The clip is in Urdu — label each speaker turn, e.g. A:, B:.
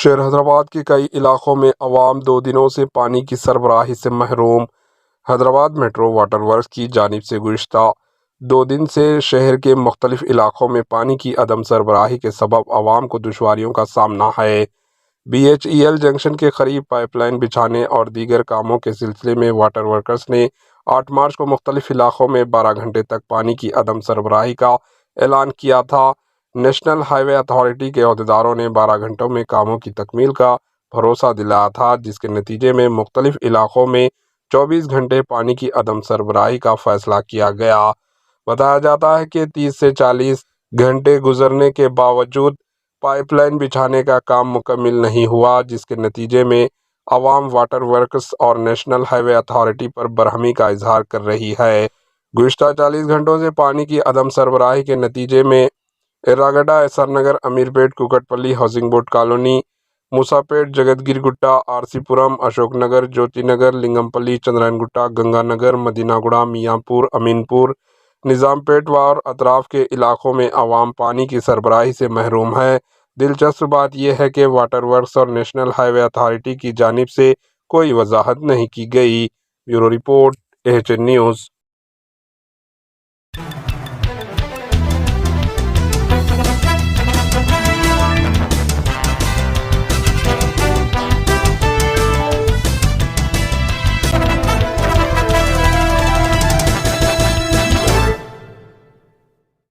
A: شہر حیدرآباد کے کئی علاقوں میں عوام 2 دنوں سے پانی کی سربراہی سے محروم۔ حیدرآباد میٹرو واٹر ورکس کی جانب سے گزشتہ 2 دن سے شہر کے مختلف علاقوں میں پانی کی عدم سربراہی کے سبب عوام کو دشواریوں کا سامنا ہے۔ BHEL جنکشن کے قریب پائپ لائن بچھانے اور دیگر کاموں کے سلسلے میں واٹر ورکرز نے 8 مارچ کو مختلف علاقوں میں 12 گھنٹے تک پانی کی عدم سربراہی کا اعلان کیا تھا۔ نیشنل ہائی وے اتھارٹی کے عہدیداروں نے 12 گھنٹوں میں کاموں کی تکمیل کا بھروسہ دلایا تھا، جس کے نتیجے میں مختلف علاقوں میں 24 گھنٹے پانی کی عدم سربراہی کا فیصلہ کیا گیا۔ بتایا جاتا ہے کہ 30 سے 40 گھنٹے گزرنے کے باوجود پائپ لائن بچھانے کا کام مکمل نہیں ہوا، جس کے نتیجے میں عوام واٹر ورکس اور نیشنل ہائی وے اتھارٹی پر برہمی کا اظہار کر رہی ہے۔ گزشتہ 40 گھنٹوں سے پانی کی عدم سربراہی کے نتیجے میں ایراگڈا، ایس آر نگر، امیر پیٹ، کوکٹ پلی، ہاؤسنگ بورڈ کالونی، موسا پیٹ، جگت گری گٹا، RC پورم، اشوک نگر، جوتی نگر، لنگم پلی، چندرائن گٹا، گنگا نگر، مدینہ گڑھ، میاں پور، امین پور، نظام پیٹ اور اطراف کے علاقوں میں عوام پانی کی سربراہی سے محروم ہے۔ دلچسپ بات یہ ہے کہ واٹر ورکس اور نیشنل ہائی وے اتھارٹی کی جانب سے کوئی وضاحت نہیں کی گئی۔ Bureau report, AHN news.